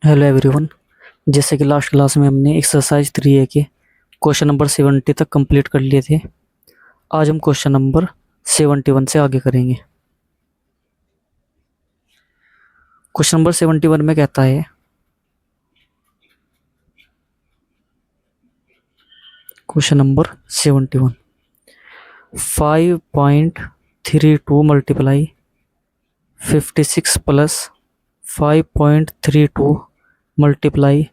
Hello everyone. जैसे कि last class में हमने एक्सरसाइज 3A के क्वेश्चन नंबर 70 तक कंप्लीट कर लिए थे। आज हम क्वेश्चन नंबर 71 से आगे करेंगे। क्वेश्चन नंबर 71 में कहता है question number 71 5.32 multiply 56 plus 5.32 multiply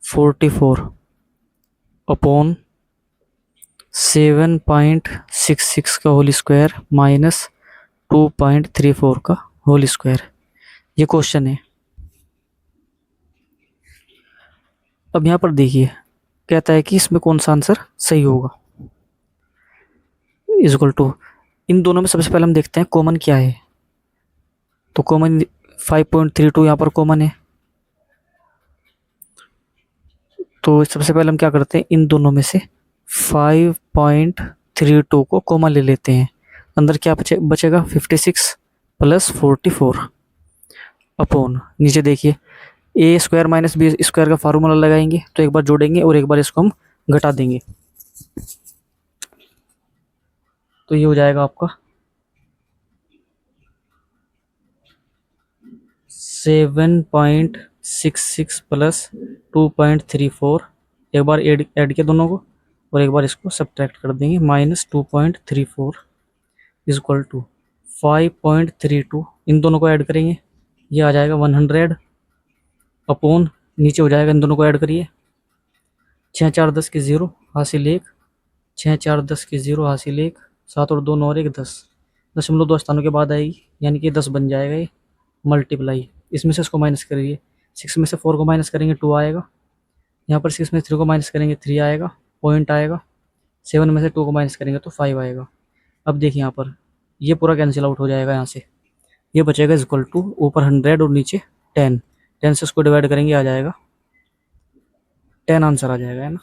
44 upon 7.66 का होल स्क्वायर माइनस 2.34 का होल स्क्वायर। ये क्वेश्चन है। अब यहाँ पर देखिए, कहता है कि इसमें कौन सा आंसर सही होगा। इक्वल टू, इन दोनों में सबसे पहले हम देखते हैं कॉमन क्या है। तो कॉमन 5.32 यहाँ पर कॉमन है। तो सबसे पहले हम क्या करते हैं, इन दोनों में से 5.32 को कॉमन ले लेते हैं। अंदर क्या बचेगा 56 प्लस 44 अपॉन, नीचे देखिए ए स्क्वायर माइनस बी स्क्वायर का फार्मूला लगाएंगे। तो एक बार जोड़ेंगे और एक बार इसको हम घटा देंगे। तो ये हो जाएगा आपका 7.66 प्लस 2.34। एक बार ऐड किया दोनों को और एक बार इसको सब्ट्रैक्ट कर देंगे। Minus 2.34 is equal to 5.32। इन दोनों को ऐड करेंगे, ये आ जाएगा 100 अपॉन, नीचे हो जाएगा इन दोनों को ऐड करिए। 6 4 10 के 0 हासिल 1, 6 4 10 के 0 हासिल 1, 7 और 2 9 और 1 10, 0.2 स्थानों के बाद आएगी, यानी कि 10 बन जाएगा ये। मल्टीप्लाई, इसमें से इसको माइनस करिए। 6 में से 4 को माइनस करेंगे 2 आएगा। यहाँ पर 6 में 3 को माइनस करेंगे 3 आएगा, पॉइंट आएगा। 7 में से 2 को माइनस करेंगे तो 5 आएगा। अब देखिए यहाँ पर ये पूरा कैंसिल आउट हो जाएगा। यहाँ से ये बचेगा इज इक्वल टू, ऊपर 100 और नीचे 10, 10 से इसको डिवाइड करेंगे आ जाएगा 10 आंसर आ जाएगा, है ना।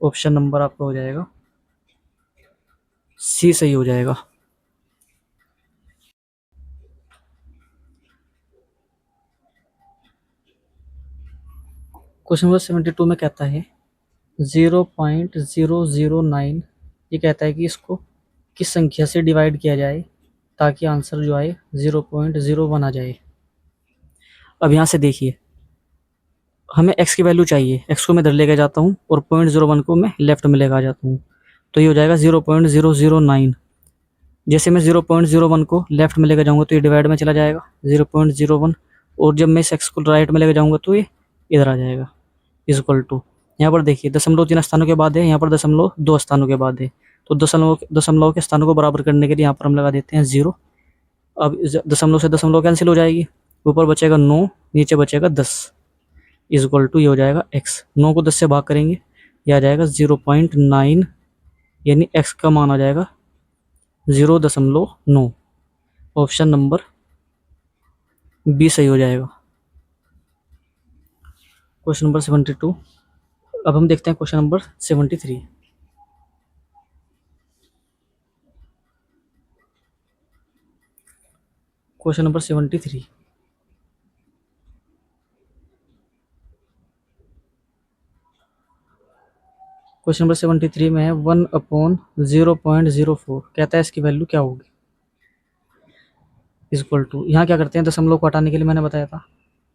ऑप्शन नंबर आपका हो जाएगा सी, सही हो जाएगा। क्वेश्चन नंबर 72 में कहता है 0.009। ये कहता है कि इसको किस संख्या से डिवाइड किया जाए ताकि आंसर जो आए 0.01 आ जाए। अब यहाँ से देखिए, हमें x की वैल्यू चाहिए। x को मैं इधर लेके जाता हूँ और 0.01 को मैं लेफ्ट में लेकर जाता हूँ। तो ये हो जाएगा 0.009। जैसे मैं 0.01 को लेफ्ट में लेकर जाऊँगा तो ये डिवाइड में चला जाएगा 0.01, और जब मैं इस x को राइट में लेकर जाऊँगा तो ये इधर आ जाएगा इज इक्वल टू। यहाँ पर देखिए 0.3 स्थानों के बाद है, यहाँ पर 0.2 स्थानों के बाद है। तो दशमलव के स्थानों को बराबर करने के लिए यहाँ पर हम लगा देते हैं 0। अब दशमलव से दशमलव कैंसिल हो जाएगी, ऊपर बचेगा 9, नीचे बचेगा 10 इज इक्वल टू, ये हो जाएगा x। 9 को 10 से भाग करेंगे, ये आ जाएगा 0.9, यानी x का मान आ जाएगा 0.9। ऑप्शन नंबर बी सही हो जाएगा। Question number 72। अब हम देखते हैं question number 73। Question number 73, question number 73 में है 1/0.04। कहता है इसकी वैल्यू क्या होगी इक्वल टू। यहाँ क्या करते हैं, दशमलव को हटाने के लिए मैंने बताया था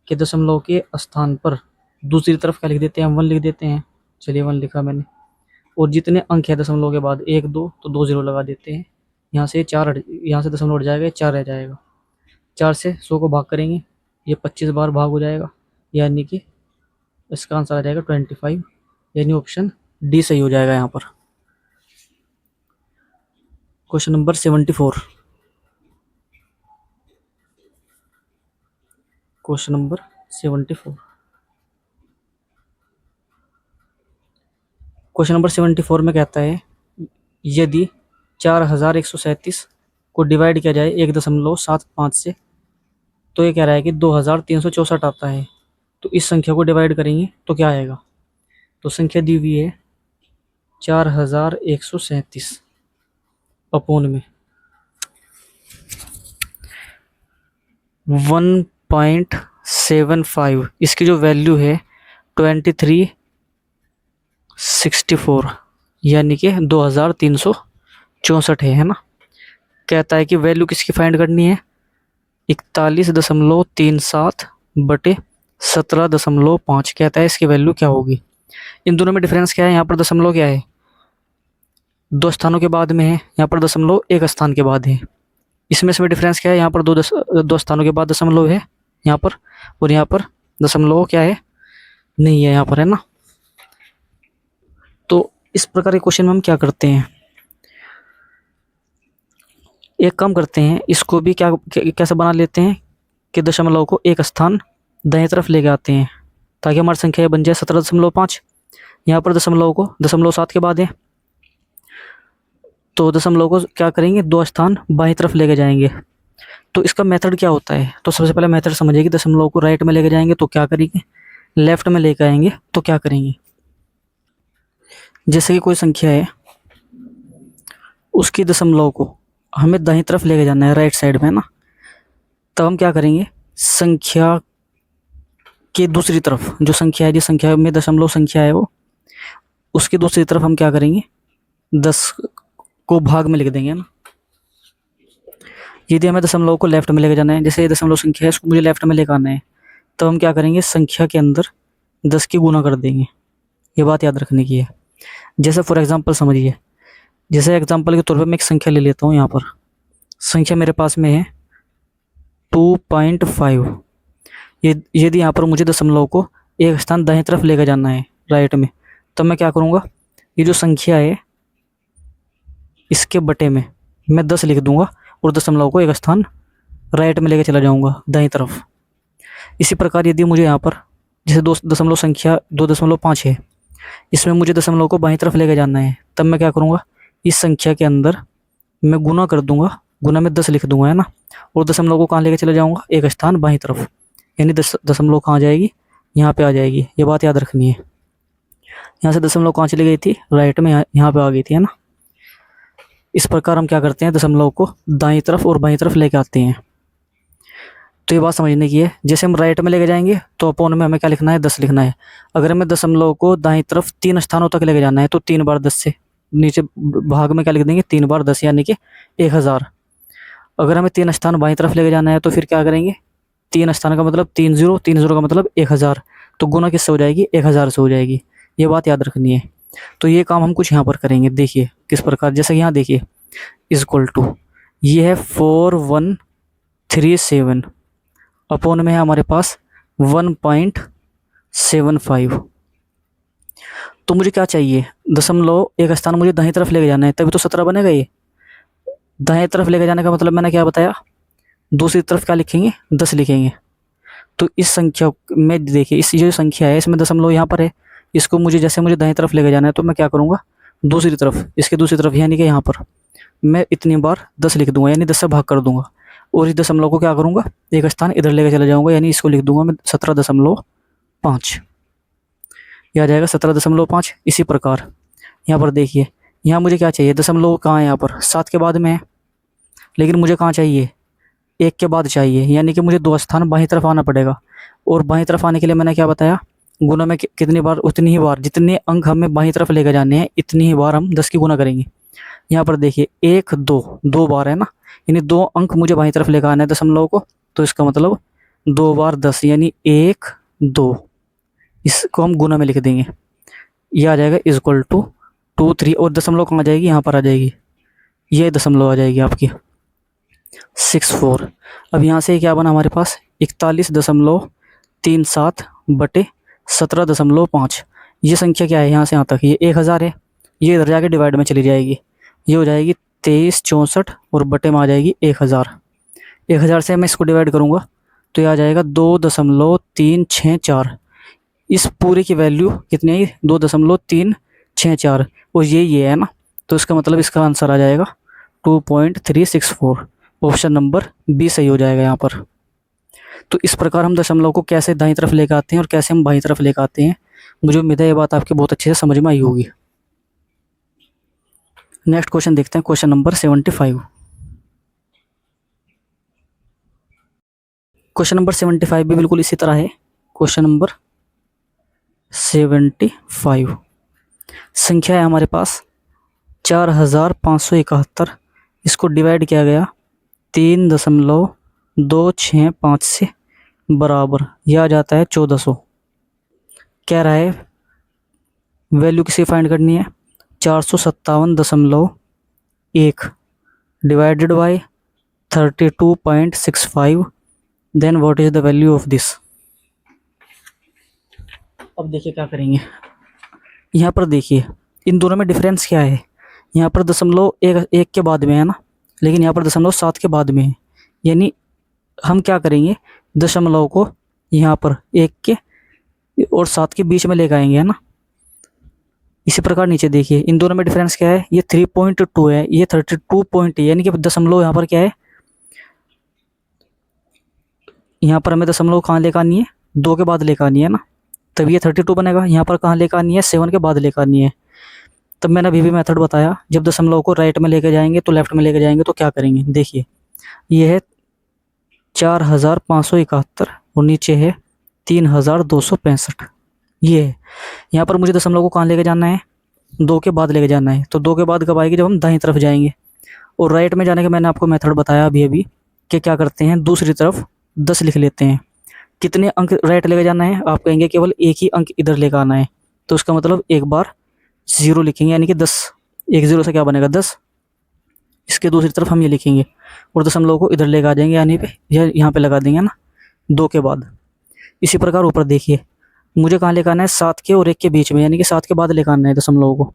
कि दशमलव के स्थान पर दूसरी तरफ क्या लिख देते हैं, 1 लिख देते हैं। चलिए 1 लिखा मैंने, और जितने अंक है दशमलव के बाद 1 2, तो 2 0 लगा देते हैं। यहाँ से 4, यहाँ से दशमलव हट जाएगा, 4 रह जाएगा। 4 से 100 को भाग करेंगे, ये 25 बार भाग हो जाएगा, यानी कि इसका आंसर आ जाएगा 25, यानी ऑप्शन डी सही हो जाएगा यहाँ पर। Question number 74। Question number 74, question number 74 में कहता है यदि 4137 को डिवाइड किया जाए 1.75 से, तो ये कह रहा है कि 2364 आता है। तो इस संख्या को डिवाइड करेंगे तो क्या आएगा। तो संख्या दी हुई है 4137 अपॉन में 1.6 7.5, इसकी जो वैल्यू है 2364, यानी कि 2364 है ना। कहता है कि वैल्यू किसकी फाइंड करनी है, 41.37 बटे 17.5। कहता है इसकी वैल्यू क्या होगी। इन दोनों में डिफरेंस क्या है, यहाँ पर दशमलव क्या है, 2 स्थानों के बाद में है, यहाँ पर दशमलव 1 स्थान के बाद है। इसमें डिफरेंस क्या है, यहाँ पर दो स्थानों के बाद दशमलव है यहाँ पर, और यहाँ पर दशमलव क्या है, नहीं है यहाँ पर, है ना। तो इस प्रकार के क्वेश्चन में हम क्या करते हैं, एक काम करते हैं, इसको भी कैसे बना लेते हैं कि दशमलव को एक स्थान दाएं तरफ लेके आते हैं, ताकि हमारी संख्या बन जाए 17.5। यहाँ पर दशमलव को 0.7 के बाद है, तो दशमलव को क्या करेंगे, 2 स्थान बाएं तरफ लेके जाएंगे। तो इसका मेथड क्या होता है, तो सबसे पहले मेथड समझिए कि दशमलव को राइट में लेके जाएंगे तो क्या करेंगे, लेफ्ट में लेके आएंगे तो क्या करेंगे। जैसे कि कोई संख्या है, उसकी दशमलव को हमें दाहिनी तरफ लेके जाना है, राइट साइड में ना। तब हम क्या करेंगे, संख्या के दूसरी तरफ जो संख्या है, जिस संख्या में दशमलव संख्या है वो, उसकी दूसरी तरफ हम क्या करेंगे, 10 को भाग में लिख देंगे ना। यदि हमें दशमलव को लेफ्ट में लेके जाना है, जैसे ये दशमलव संख्या है, इसको मुझे लेफ्ट में लेकर आना है, तो हम क्या करेंगे, संख्या के अंदर 10 की गुना कर देंगे। ये बात याद रखने की है। जैसे फॉर एग्जांपल समझिए, जैसे एग्जांपल के तौर पर मैं एक संख्या ले लेता हूँ। यहाँ पर संख्या मेरे पास में है 2.5। यदि यहाँ पर मुझे दशमलव को एक स्थान दाहिनी तरफ लेकर जाना है, राइट में, तो मैं क्या करूँगा, ये जो संख्या है इसके बटे में मैं 10 लिख दूंगा और दशमलव को एक स्थान राइट में लेकर चला जाऊंगा दाईं तरफ। इसी प्रकार यदि मुझे यहाँ पर जैसे 2.5 है, इसमें मुझे दशमलव को बाईं तरफ लेकर जाना है, तब मैं क्या करूँगा, इस संख्या के अंदर मैं गुना कर दूंगा, गुना में 10 लिख दूंगा, है ना, और दशमलव को कहाँ लेकर चला जाऊँगा, एक स्थान बाईं तरफ, यानी दशमलव कहाँ जाएगी, यहाँ पे आ जाएगी। ये बात याद रखनी है। यहाँ से दशमलव कहाँ चली गई थी, राइट में, यहाँ पे आ गई थी, है ना। इस प्रकार हम क्या करते हैं, दशमलव को दाईं तरफ और बाईं तरफ लेके आते हैं। तो ये बात समझने की है। जैसे हम राइट में लेके जाएंगे तो अपोन में हमें क्या लिखना है, 10 लिखना है। अगर हमें दशमलव को दाईं तरफ 3 स्थानों तक लेके जाना है तो 3 बार 10 से नीचे भाग में क्या लिख देंगे, 3 बार 10, यानी कि 1000। अगर हमें 3 स्थान बाईं तरफ लेके जाना है तो फिर क्या करेंगे, 3 स्थान का मतलब 3 0, 3 0 का मतलब 1000, तो गुना किससे हो जाएगी, 1000 से हो जाएगी। ये बात याद रखनी है। तो ये काम हम कुछ यहाँ पर करेंगे, देखिए किस प्रकार। जैसे कि यहाँ देखिए इक्वल टू, ये है 4137, अपोन में है हमारे पास 1.75। तो मुझे क्या चाहिए, दशमलव एक स्थान मुझे दाहिनी तरफ लेके जाना है, तभी तो 17 बनेगा। ये दाहिनी तरफ लेके जाने का मतलब मैंने क्या बताया, दूसरी तरफ क्या लिखेंगे, 10 लिखेंगे। तो इस संख्या में देखिए, इस जो संख्या है इसमें दशमलव यहाँ पर है, इसको मुझे जैसे मुझे दाहिनी तरफ लेके जाना है तो मैं क्या करूँगा, दूसरी तरफ, इसके दूसरी तरफ यानी कि यहाँ पर मैं इतनी बार 10 लिख दूंगा, यानी 10 से भाग कर दूंगा, और इस दशमलव को क्या करूँगा, एक स्थान इधर लेकर चला जाऊँगा, यानी इसको लिख दूंगा मैं 17.5। यह आ जाएगा 17.5। इसी प्रकार यहाँ पर देखिए, यहाँ मुझे क्या चाहिए, दशमलव कहाँ है, यहाँ पर 7 के बाद में है, लेकिन मुझे कहाँ चाहिए, 1 के बाद चाहिए, यानी कि मुझे 2 स्थान बाईं तरफ आना पड़ेगा। और बाईं तरफ आने के लिए मैंने क्या बताया, गुना में कितनी बार, उतनी ही बार जितने अंक हमें बाईं तरफ लेकर जाने हैं, इतनी ही बार हम 10 की गुना करेंगे। यहाँ पर देखिए 1 2 बार है ना, यानी 2 अंक मुझे बाईं तरफ लेकर आना है दशमलव को, तो इसका मतलब 2 बार 10, यानी 1 2, इसको हम गुना में लिख देंगे। ये आ जाएगा इक्वल टू 2 3, और दशमलव कहाँ जाएगी, यहाँ पर आ जाएगी, ये दशमलव आ जाएगी आपकी 64। अब यहाँ से क्या बना हमारे पास, 41.37 बटे 17.5। ये संख्या क्या है, यहाँ से यहाँ तक ये 1000 है, ये इधर जाके डिवाइड में चली जाएगी, ये हो जाएगी 2364 और बटे में आ जाएगी 1000। 1000 से मैं इसको डिवाइड करूँगा तो ये आ जाएगा 2.364। इस पूरे की वैल्यू कितनी है, 2.364, और ये है ना, तो इसका मतलब इसका आंसर आ जाएगा 2.364। ऑप्शन नंबर बी सही हो जाएगा यहाँ पर। तो इस प्रकार हम दशमलव को कैसे दाईं तरफ लेकर आते हैं और कैसे हम बाईं तरफ लेकर आते हैं, मुझे उम्मीद है ये बात आपके बहुत अच्छे से समझ में आई होगी। नेक्स्ट क्वेश्चन देखते हैं, क्वेश्चन नंबर 75। क्वेश्चन नंबर 75 भी बिल्कुल इसी तरह है। क्वेश्चन नंबर 75 संख्या है हमारे पास 4571। इसको डिवाइड किया गया 3.265 से बराबर, यह आ जाता है 1400। कह रहा है वैल्यू किसी फाइंड करनी है 457.1 divided by 32.65, then what is the value of this. अब देखिए क्या करेंगे। यहाँ पर देखिए इन दोनों में डिफरेंस क्या है। यहाँ पर दशमलव एक के बाद में है ना, लेकिन यहाँ पर दशमलव 7 के बाद में है। यानी हम क्या करेंगे, दशमलव को यहाँ पर 1 के और 7 के बीच में लेकर आएंगे, है ना। इसी प्रकार नीचे देखिए इन दोनों में डिफरेंस क्या है, ये 3.2 है, ये 32 पॉइंट है। यानी कि दशमलव यहाँ पर क्या है, यहाँ पर हमें दशमलव कहाँ लेकर आनी है, 2 के बाद लेकर आनी है ना, तब ये 32 बनेगा। यहाँ पर कहाँ लेकर आनी है, 7 के बाद लेकर आनी है। तब मैंने अभी भी मेथड बताया, जब दशमलव को राइट में लेके जाएंगे तो लेफ्ट में लेके जाएंगे तो क्या करेंगे। देखिए ये है 4571 और नीचे है 3265, ये है। यहाँ पर मुझे दशमलव को कहाँ लेके जाना है, 2 के बाद लेके जाना है। तो 2 के बाद कब आएगी, जब हम दाईं तरफ जाएंगे। और राइट में जाने का मैंने आपको मेथड बताया अभी कि क्या करते हैं, दूसरी तरफ 10 लिख लेते हैं। कितने अंक राइट लेके जाना है, आप कहेंगे केवल एक ही अंक इधर लेकर आना है। तो उसका मतलब एक बार 0 लिखेंगे, यानी कि 10, 1 0 से क्या बनेगा 10। इसके दूसरी तरफ हम ये लिखेंगे और दशमलव को इधर लेकर आ जाएंगे, यानी पे यहाँ पे लगा देंगे ना 2 के बाद। इसी प्रकार ऊपर देखिए मुझे कहाँ लेकर आना है, 7 के और 1 के बीच में, यानी कि 7 के बाद लेकर आना है दशमलव को।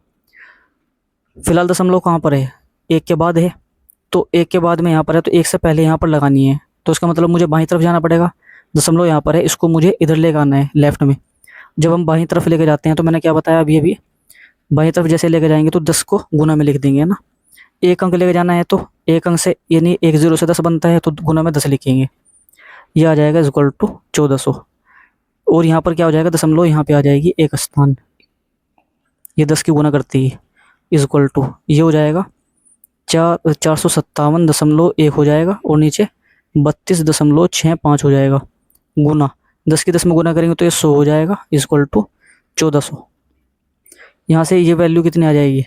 फिलहाल दशमलव कहाँ पर है, 1 के बाद है, तो 1 के बाद में यहाँ पर है, तो 1 से पहले यहाँ पर लगानी है। तो इसका मतलब मुझे बाईं तरफ जाना पड़ेगा। दशमलव यहाँ पर है, इसको मुझे इधर लेकर आना है लेफ्ट में। जब हम बाईं तरफ लेके जाते हैं तो मैंने क्या बताया अभी बाईं तरफ जैसे लेके जाएंगे तो 10 को गुना में लिख देंगे, है ना। एक अंक लेके जाना है तो एक अंक से, यानी 1 0 से 10 बनता है, तो गुना में 10 लिखेंगे। यह आ जाएगा इक्वल टू 1400। और यहाँ पर क्या हो जाएगा, दशमलव यहाँ पे आ जाएगी एक स्थान, ये 10 की गुना करती है, इक्वल टू ये हो जाएगा 457.1 हो जाएगा और नीचे 32.65 हो जाएगा। गुना 10 की 10 में गुना करेंगे तो ये 100 हो जाएगा, इक्वल टू 1400। यहाँ से ये वैल्यू कितनी आ जाएगी,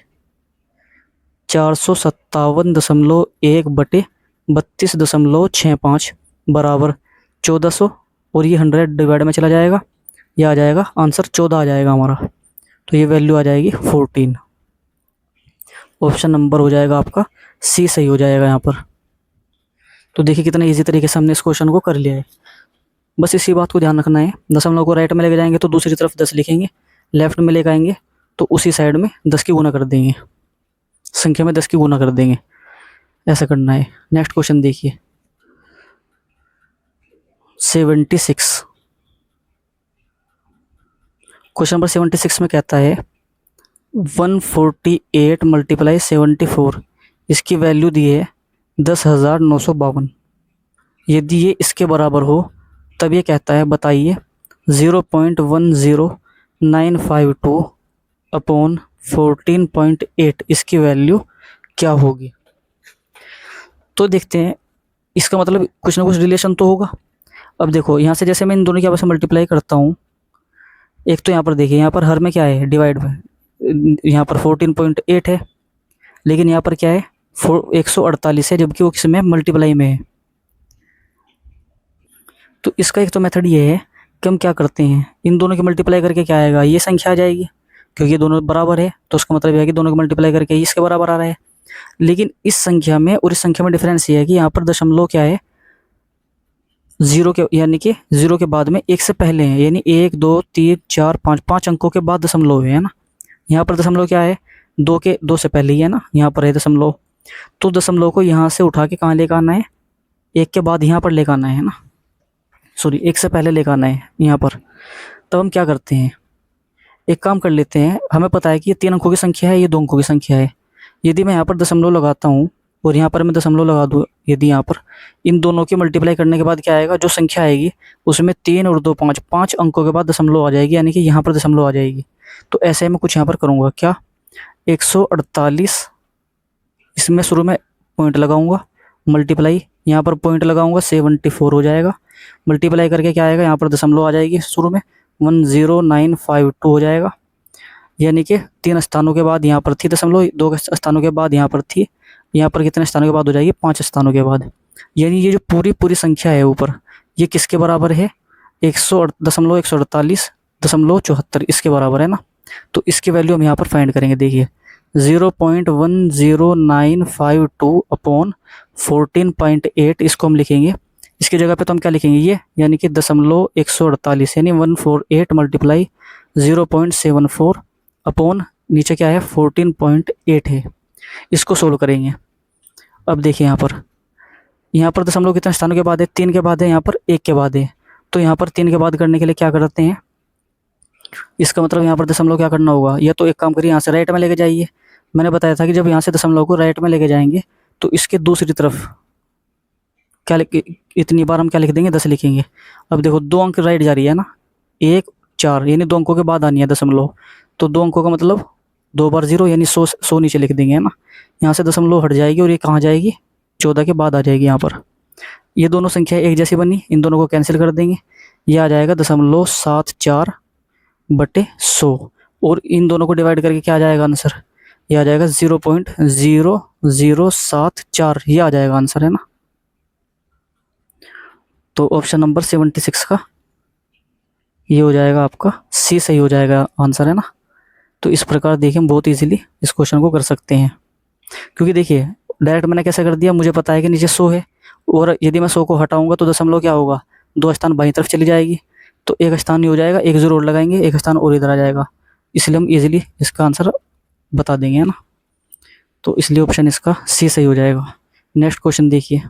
457.1 बटे 32.65 बराबर 1400। और ये 100 डिवाइड में चला जाएगा, ये आ जाएगा आंसर 14 आ जाएगा हमारा। तो ये वैल्यू आ जाएगी 14। ऑप्शन नंबर हो जाएगा आपका सी सही हो जाएगा यहाँ पर। तो देखिए कितना इजी तरीके से हमने इस क्वेश्चन को कर लिया है। बस इसी बात को ध्यान रखना है, दशमलव को राइट में लेके जाएंगे तो दूसरी तरफ 10 लिखेंगे, लेफ्ट में लेके आएंगे तो उसी साइड में 10 की गुना कर देंगे, संख्या में 10 की गुना कर देंगे, ऐसा करना है। नेक्स्ट क्वेश्चन देखिए 76। क्वेश्चन नंबर 76 में कहता है 148 × 74, इसकी वैल्यू दी है 10,952। यदि ये इसके बराबर हो तब ये कहता है बताइए 0.10952 अपॉन 14.8 इसकी वैल्यू क्या होगी। तो देखते हैं, इसका मतलब कुछ ना कुछ रिलेशन तो होगा। अब देखो यहाँ से जैसे मैं इन दोनों की आपस में मल्टीप्लाई करता हूँ, एक तो यहाँ पर देखिए यहाँ पर हर में क्या है डिवाइड में, यहाँ पर 14.8 है, लेकिन यहाँ पर क्या है 148 है, जबकि वो किस में मल्टीप्लाई में है। तो इसका एक तो मेथड ये है कि हम क्या करते हैं, इन दोनों की मल्टीप्लाई करके क्या आएगा, ये संख्या आ जाएगी, क्योंकि ये दोनों बराबर है तो उसका मतलब यह है कि दोनों को मल्टीप्लाई करके इसके बराबर आ रहा है। लेकिन इस संख्या में और इस संख्या में डिफरेंस ये है कि यहाँ पर दशमलव क्या है 0 के, यानी कि 0 के बाद में 1 से पहले है, यानी 1 2 3 4 5 अंकों के बाद दशमलव है ना। यहाँ पर दशमलव क्या है 2 से पहले ही है ना, यहाँ पर है दशमलव। तो दशमलव को यहाँ से उठा के कहाँ लेकर आना है, 1 के बाद यहाँ पर लेकर आना है ना, सॉरी 1 से पहले लेकर आना है यहाँ पर। तब हम क्या करते हैं, एक काम कर लेते हैं, हमें पता है कि ये 3 अंकों की संख्या है, ये 2 अंकों की संख्या है। यदि मैं यहाँ पर दशमलव लगाता हूँ और यहाँ पर मैं दशमलव लगा दूँ, यदि यहाँ पर इन दोनों की मल्टीप्लाई करने के बाद क्या आएगा, जो संख्या आएगी उसमें 3 और 2 5 अंकों के बाद दशमलव आ जाएगी, यानी कि यहाँ पर दशमलव आ जाएगी। तो ऐसे मैं कुछ यहाँ पर करूँगा, क्या 148 इसमें शुरू में पॉइंट लगाऊंगा, मल्टीप्लाई, यहाँ पर पॉइंट लगाऊंगा 74 हो जाएगा। मल्टीप्लाई करके क्या आएगा, यहाँ पर दशमलव आ जाएगी शुरू में, 10952 हो जाएगा। यानी कि 3 स्थानों के बाद यहाँ पर थी दशमलव, 2 स्थानों के बाद यहाँ पर थी, यहाँ पर कितने स्थानों के बाद हो जाएगी, 5 स्थानों के बाद। यानी ये जो पूरी पूरी संख्या है ऊपर, ये किसके बराबर है, 100.148.74 इसके बराबर है ना। तो इसकी वैल्यू हम यहाँ पर फाइंड करेंगे। देखिए 0.10952 अपॉन 14.8 इसको हम लिखेंगे। इसकी जगह पे तो हम क्या लिखेंगे ये, यानी कि 148 यानी 148 मल्टीप्लाई 0.74 अपॉन नीचे क्या है 14.8 है। इसको सोल्व करेंगे। अब देखिए यहाँ पर दशमलव कितने स्थानों के बाद है, 3 के बाद है, यहाँ पर 1 के बाद है। तो यहाँ पर 3 के बाद करने के लिए क्या करते हैं, इसका मतलब यहाँ पर दशमलव क्या करना होगा, या तो एक काम करिए यहाँ से राइट में लेके जाइए। मैंने बताया था कि जब यहाँ से दशमलव को राइट में लेके जाएंगे तो इसके दूसरी तरफ क्या इतनी बार हम क्या लिख देंगे, 10 लिखेंगे। अब देखो 2 अंक राइट जा रही है ना, 1 4 यानी 2 अंकों के बाद आनी है दशमलव। तो 2 अंकों का मतलब 2 बार 0 यानी 100 नीचे लिख देंगे, है ना। यहाँ से दशमलव हट जाएगी और ये कहाँ जाएगी, 14 के बाद आ जाएगी यहाँ पर। ये दोनों संख्या एक जैसी बनी, इन दोनों को कैंसिल कर देंगे। ये आ जाएगा 0.74/100 और इन दोनों को डिवाइड करके क्या आ जाएगा आंसर, ये आ जाएगा 0.0074, ये आ जाएगा आंसर, है ना। तो ऑप्शन नंबर 76 का ये हो जाएगा आपका सी सही हो जाएगा आंसर, है ना। तो इस प्रकार देखिए हम बहुत इजीली इस क्वेश्चन को कर सकते हैं, क्योंकि देखिए डायरेक्ट मैंने कैसे कर दिया, मुझे पता है कि नीचे 100 है और यदि मैं 100 को हटाऊंगा तो दशमलव क्या होगा, 2 स्थान बाईं तरफ चली जाएगी, तो एक स्थान नहीं हो जाएगा, एक जरूर लगाएंगे, एक स्थान और इधर आ जाएगा, इसलिए हम इजीली इसका आंसर बता देंगे, है ना। तो इसलिए ऑप्शन इसका सी सही हो जाएगा। नेक्स्ट क्वेश्चन देखिए,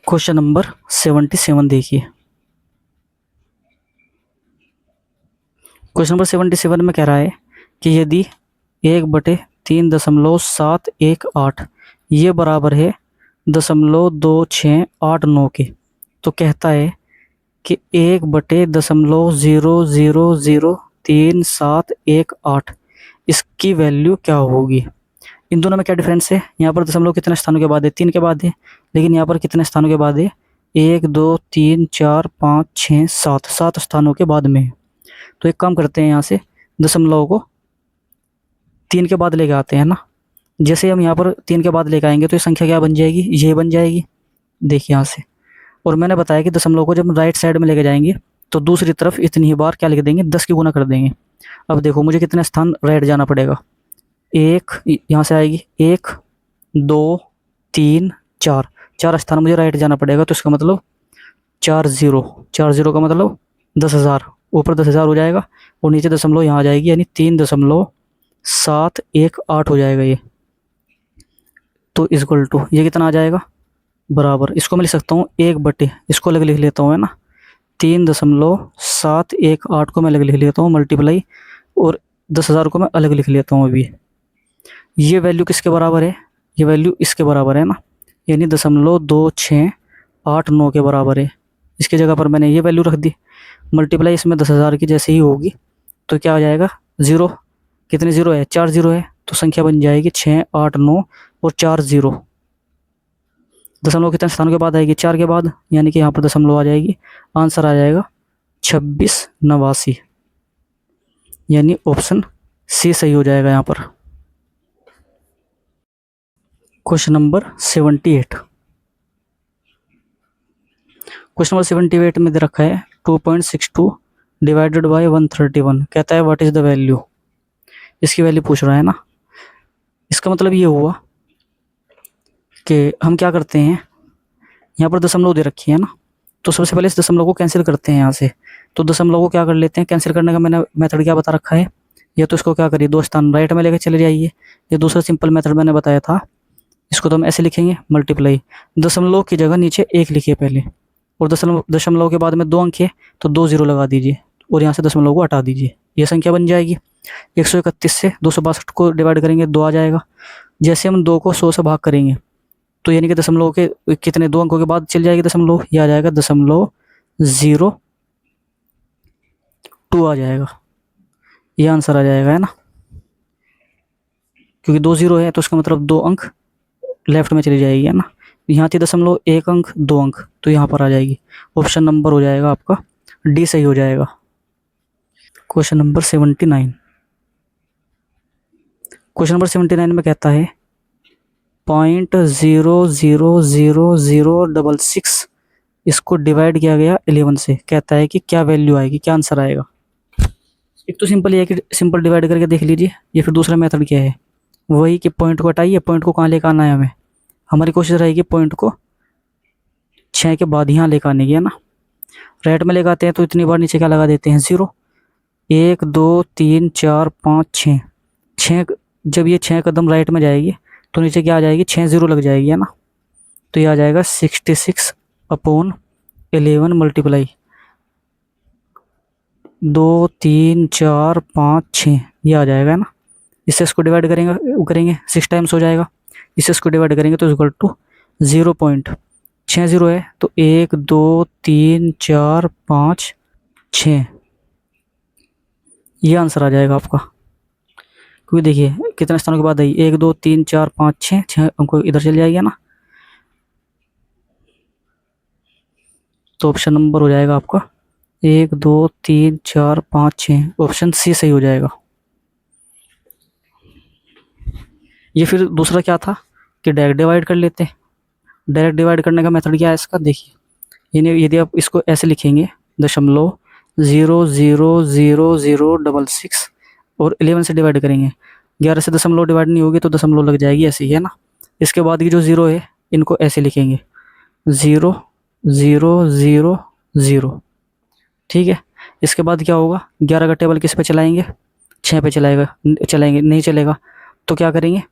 क्वेश्चन नंबर 77 देखिए। क्वेश्चन नंबर 77 में कह रहा है कि यदि 1/3.718 ये बराबर है 0.2689 के, तो कहता है कि 1/0003718 इसकी वैल्यू क्या होगी। इन दोनों में क्या डिफरेंस है, यहाँ पर दशमलव कितने स्थानों के बाद है, 3 के बाद है, लेकिन यहाँ पर कितने स्थानों के बाद है, 1 2 3 4 5 6 7 स्थानों के बाद में है। तो एक काम करते हैं, यहाँ से दशमलव को 3 के बाद लेके आते हैं ना। जैसे हम यहाँ पर 3 के बाद लेके आएंगे तो ये संख्या क्या बन जाएगी, ये बन जाएगी। देखिए यहाँ से, और मैंने बताया कि दशमलव को जब राइट साइड में लेके जाएंगे तो दूसरी तरफ इतनी ही बार क्या लिख देंगे, 10 की गुना कर देंगे। अब देखो मुझे कितने स्थान राइट जाना पड़ेगा, 1 यहाँ से आएगी, 1 2 3 4 स्थान मुझे राइट जाना पड़ेगा। तो इसका मतलब 40 का मतलब 10,000, ऊपर 10,000 हो जाएगा और नीचे दशमलव यहाँ आ जाएगी, यानी 3.718 हो जाएगा ये। तो इक्वल टू ये कितना आ जाएगा, बराबर, इसको मैं लिख सकता हूँ 1/, इसको अलग लिख लेता हूँ, है ना। 3.718 को मैं अलग लिख लेता हूँ मल्टीप्लाई, और 10,000 को मैं अलग लिख लेता हूँ अभी। ये वैल्यू किसके बराबर है, ये वैल्यू इसके बराबर है ना, यानी 0.2689 के बराबर है। इसकी जगह पर मैंने ये वैल्यू रख दी, मल्टीप्लाई इसमें 10,000 की जैसे ही होगी तो क्या आ जाएगा, 0, कितने 0 है, 4 0 है, तो संख्या बन जाएगी 689 और 4 0। दशमलव कितने स्थानों के बाद आएगी, 4 के बाद, यानी कि यहाँ पर दशमलव आ जाएगी, आंसर आ जाएगा 2689, यानी ऑप्शन सी सही हो जाएगा यहाँ पर। क्वेश्चन नंबर 78, क्वेश्चन नंबर 78 में दे रखा है 2.62 डिवाइडेड बाय 131, कहता है व्हाट इज द वैल्यू, इसकी वैल्यू पूछ रहा है ना। इसका मतलब ये हुआ कि हम क्या करते हैं, यहाँ पर दशमलव दे रखी है ना, तो सबसे पहले इस दशमलव को कैंसिल करते हैं यहाँ से। तो दशमलव को क्या कर लेते हैं, कैंसिल करने का मैंने मेथड क्या बता रखा है, या तो इसको क्या करिए 2 स्थान राइट में लेकर चले जाइए, ये दूसरा सिंपल मेथड मैंने बताया था, इसको तो हम ऐसे लिखेंगे मल्टीप्लाई, दशमलव की जगह नीचे 1 लिखिए पहले, और दशमलव के बाद में 2 अंक है तो 2 0 लगा दीजिए और यहाँ से दशमलव को हटा दीजिए, ये संख्या बन जाएगी। 131 से 262 को डिवाइड करेंगे 2 आ जाएगा। जैसे हम 2 को 100 से भाग करेंगे तो यानी कि दशमलव के कितने 2 अंकों के बाद चल जाएगी दशमलव, ये आ जाएगा 0.02 आ जाएगा, ये आंसर आ जाएगा, है ना। क्योंकि 2 0 है तो इसका मतलब 2 अंक लेफ्ट में चली जाएगी, है ना। यहाँ थी 0.1 अंक 2 अंक, तो यहाँ पर आ जाएगी। ऑप्शन नंबर हो जाएगा आपका डी सही हो जाएगा। Question number 79। क्वेश्चन नंबर 79 में कहता है 0.0000066 इसको डिवाइड किया गया 11 से, कहता है कि क्या वैल्यू आएगी, क्या आंसर आएगा। एक तो सिंपल ये है कि सिंपल डिवाइड करके देख लीजिए, या फिर दूसरा मेथड क्या है, वही कि पॉइंट को हटाइए, पॉइंट को कहाँ लेकर आना है हमें। हमारी कोशिश रहेगी पॉइंट को 6 के बाद यहाँ लेकर आने की, है ना। राइट में लेकर आते हैं तो इतनी बार नीचे क्या लगा देते हैं, 0। 1 2 3 4 5 6 6, जब ये 6 कदम राइट में जाएगी तो नीचे क्या आ जाएगी, 6 0 लग जाएगी, है ना। तो ये आ जाएगा 66/11 मल्टीप्लाई 2 3 4 5 6, ये आ जाएगा, है ना। इससे इसको डिवाइड करेंगे 6 टाइम्स हो जाएगा। इससे इसको डिवाइड करेंगे तो इक्वल टू 0.60 है, तो 1 2 3 4 5 6, ये आंसर आ जाएगा आपका। क्योंकि देखिए कितने स्थानों के बाद आई, 1 2 3 4 5 6 हमको इधर चले जाएगी, ना। तो ऑप्शन नंबर हो जाएगा आपका 1 2 3 4 5 6, ऑप्शन सी सही हो जाएगा। ये फिर दूसरा क्या था कि डायरेक्ट डिवाइड कर लेते हैं। डायरेक्ट डिवाइड करने का मेथड क्या है इसका, देखिए यदि आप इसको ऐसे लिखेंगे 0.0000066 और 11 से डिवाइड करेंगे, 11 से दशमलव डिवाइड नहीं होगी तो दशमलव लग जाएगी, ऐसे ही, है ना। इसके बाद की जो 0 है इनको ऐसे लिखेंगे 0 0 0 0, ठीक है। इसके बाद क्या होगा, 11 का टेबल किस पे चलाएंगे, 6 पे चलाएंगे नहीं चलेगा, तो क्या करेंगे,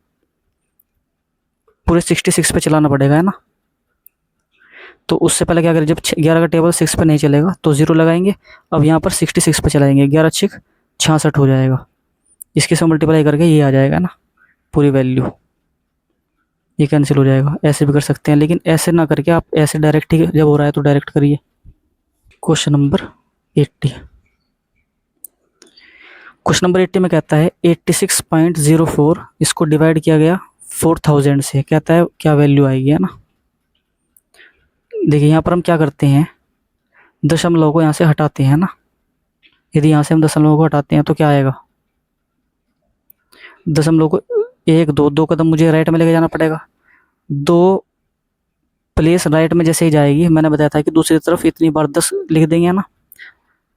पूरे 66 पे चलाना पड़ेगा, है ना। तो उससे पहले क्या करें, जब 11 का टेबल 6 पे नहीं चलेगा तो 0 लगाएंगे। अब यहाँ पर 66 पे चलाएंगे, 11 6 66 हो जाएगा। इसके से मल्टीप्लाई करके ये आ जाएगा ना पूरी वैल्यू, ये कैंसिल हो जाएगा। ऐसे भी कर सकते हैं, लेकिन ऐसे ना करके आप ऐसे डायरेक्ट ही, जब हो रहा है तो डायरेक्ट करिए। Question number 80। क्वेश्चन नंबर 80 में कहता है 86.04 इसको डिवाइड किया गया 4000 से, कहता है क्या वैल्यू आएगी, है ना। देखिए यहाँ पर हम क्या करते हैं, दशमलव को यहाँ से हटाते हैं ना। यदि यहाँ से हम दशमलव को हटाते हैं तो क्या आएगा, दशमलव को 1 2 2 कदम मुझे राइट में लेके जाना पड़ेगा। 2 प्लेस राइट में जैसे ही जाएगी, मैंने बताया था कि दूसरी तरफ इतनी बार 10 लिख देंगे ना।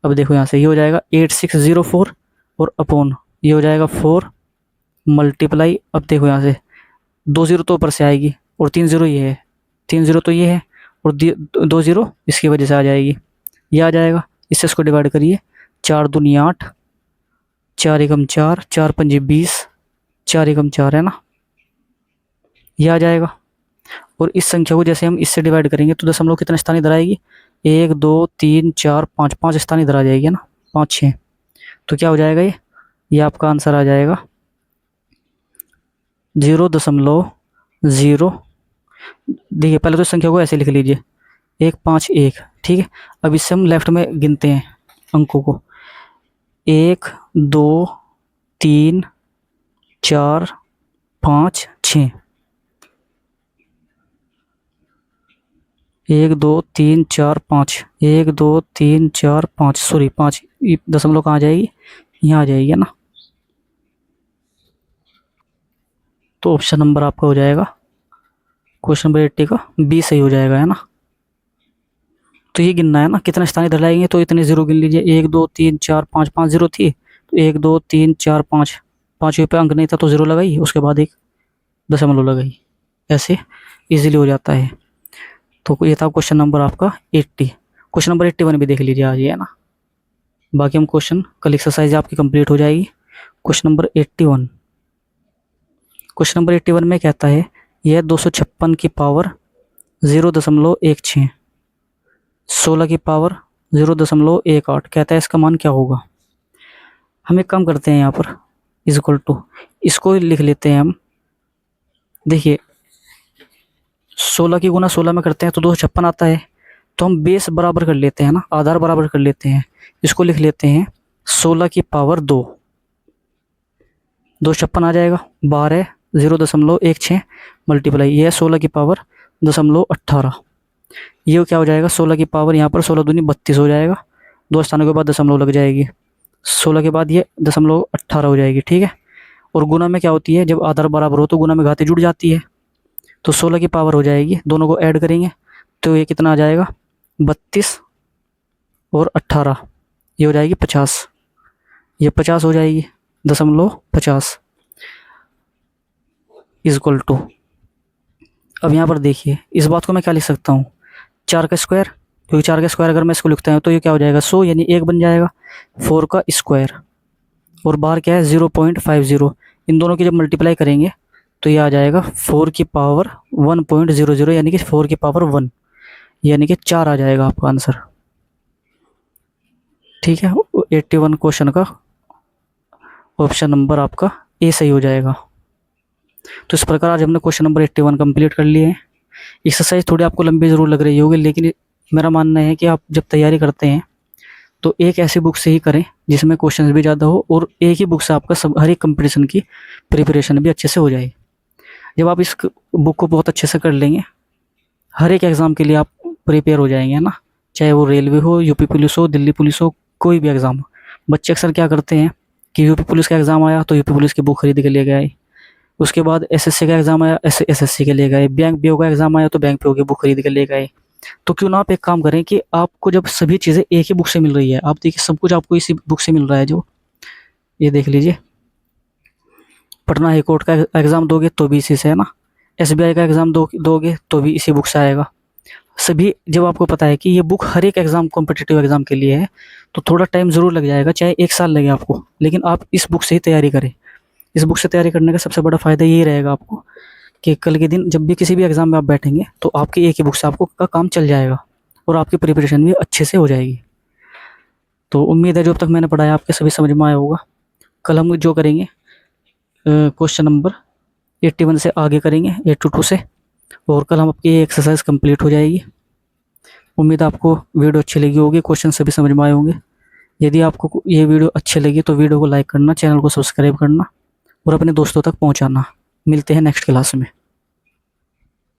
अब देखो यहाँ से ये हो जाएगा 8604 और अपॉन ये हो जाएगा 4 मल्टीप्लाई, अब देखो यहाँ से 2 0 तो ऊपर से आएगी और 3 0 ये है, 3 0 तो ये है और 2 0 इसकी वजह से आ जाएगी, ये आ जाएगा। इससे इसको डिवाइड करिए, 4 दूनी 8, 4 एकम 4, 4 पंजे 20, 4 एकम 4, है ना, ये आ जाएगा। और इस संख्या को जैसे हम इससे डिवाइड करेंगे तो दशमलव कितने स्थान इधर आएगी, 1 2 3 4 5, 5 स्थान इधर आ जाएगी, है ना, 5 6, तो क्या हो जाएगा, ये आपका आंसर आ जाएगा 0.0। देखिए पहले तो संख्या को ऐसे लिख लीजिए 1 5 1, ठीक है। अब इससे हम लेफ्ट में गिनते हैं अंकों को, 1 2 3 4 5 6, 1 2 3 4 5, 1 2 3 4 5, सॉरी 5, दशमलव कहाँ आ जाएगी, यहाँ आ जाएगी, है ना। तो ऑप्शन नंबर आपका हो जाएगा क्वेश्चन नंबर 80 का बी सही हो जाएगा, है ना। तो ये गिनना है ना, कितने स्थान इधर लाएंगे, तो इतने 0 गिन लीजिए, 1 2 3 4 5, 5 0 थी, तो 1 2 3 4 5, 5वें पे अंक नहीं था तो 0 लगाई, उसके बाद एक दशमलव लगाई, ऐसे इजीली हो जाता है। तो ये था क्वेश्चन नंबर आपका 80। क्वेश्चन नंबर 81 भी देख लीजिए आज, है ना। बाकी हम क्वेश्चन कल एक्सरसाइज आपकी कंप्लीट हो जाएगी। Question number 81। क्वेश्चन नंबर 81 में कहता है यह 256 की पावर 0.16, 16 की पावर 0.18, कहता है इसका मान क्या होगा। हम एक काम करते हैं, यहाँ पर इज इक्वल टू इसको लिख लेते हैं हम। देखिए 16 की गुना 16 में करते हैं तो 256 आता है, तो हम बेस बराबर कर लेते हैं ना, आधार बराबर कर लेते हैं। इसको लिख लेते हैं 16 की पावर 2, 256 आ जाएगा, 12 0.16 मल्टीप्लाई, ये है 16 की पावर 16.18। ये क्या हो जाएगा, 16 की पावर यहाँ पर 16 दूनी 32 हो जाएगा। 2 स्थानों के बाद दशमलव लग जाएगी, 16 के बाद ये 18.18 हो जाएगी, ठीक है। और गुना में क्या होती है, जब आधार बराबर हो तो गुना में घातें जुड़ जाती है। तो 16 की पावर हो जाएगी, दोनों को ऐड करेंगे तो ये कितना आ जाएगा, 32 और 18, ये हो जाएगी 50। ये 50 हो जाएगी, 50 इजक्वल टू। अब यहाँ पर देखिए, इस बात को मैं क्या लिख सकता हूँ, 4 का स्क्वायर, क्योंकि 4 का स्क्वायर अगर मैं इसको लिखता हूँ तो ये क्या हो जाएगा, 100 यानी 1 बन जाएगा। 4 का स्क्वायर और बाहर क्या है 0.50, इन दोनों की जब मल्टीप्लाई करेंगे तो ये आ जाएगा 4 की पावर 1.00 यानी कि 4 की पावर 1, यानी कि 4 आ जाएगा आपका आंसर, ठीक है। 81 क्वेश्चन का ऑप्शन नंबर आपका ए सही हो जाएगा। तो इस प्रकार आज हमने क्वेश्चन नंबर 81 कंप्लीट कर लिए हैं। एक्सरसाइज थोड़ी आपको लंबी ज़रूर लग रही होगी, लेकिन मेरा मानना है कि आप जब तैयारी करते हैं तो एक ऐसी बुक से ही करें जिसमें क्वेश्चंस भी ज़्यादा हो और एक ही बुक से आपका सब हर एक कंपटीशन की प्रिपरेशन भी अच्छे से हो जाए। जब आप इस बुक को बहुत अच्छे से कर लेंगे, हर एक एग्ज़ाम के लिए आप प्रिपेयर हो जाएंगे, है ना। चाहे वो रेलवे हो, यूपी पुलिस हो, दिल्ली पुलिस हो, कोई भी एग्ज़ाम हो। बच्चे अक्सर क्या करते हैं कि यूपी पुलिस का एग्ज़ाम आया तो यूपी पुलिस की बुक खरीद के ले गए, उसके बाद एसएससी का एग्ज़ाम आया एसएससी के ले गए, बैंक पीओ का एग्ज़ाम आया तो बैंक पीओ की बुक खरीद के ले गए। तो क्यों ना आप एक काम करें कि आपको जब सभी चीज़ें एक ही बुक से मिल रही है, आप देखिए सब कुछ आपको इसी बुक से मिल रहा है, जो ये देख लीजिए, पटना हाई कोर्ट का एग्ज़ाम दोगे तो भी इसी से, है ना। एसबीआई का एग्ज़ाम दोगे तो भी इसी बुक से आएगा। सभी जब आपको पता है कि ये बुक हर एक एग्ज़ाम कॉम्पिटिटिव एग्ज़ाम के लिए है, तो थोड़ा टाइम ज़रूर लग जाएगा, चाहे 1 साल लगे आपको, लेकिन आप इस बुक से ही तैयारी करें। इस बुक से तैयारी करने का सबसे बड़ा फ़ायदा यही रहेगा आपको कि कल के दिन जब भी किसी भी एग्ज़ाम में आप बैठेंगे तो आपकी एक ही बुक से आपको का काम चल जाएगा और आपकी प्रिपरेशन भी अच्छे से हो जाएगी। तो उम्मीद है जो अब तक मैंने पढ़ाया आपके सभी समझ में आया होगा। कल हम जो करेंगे क्वेश्चन नंबर 81 से आगे करेंगे, 82 से, और कल हम आपकी ये एक्सरसाइज कंप्लीट हो जाएगी। उम्मीद है आपको वीडियो अच्छी लगी होगी, क्वेश्चन सभी समझ में आए होंगे। यदि आपको ये वीडियो अच्छी लगी तो वीडियो को लाइक करना, चैनल को सब्सक्राइब करना और अपने दोस्तों तक पहुंचाना। मिलते हैं नेक्स्ट क्लास में।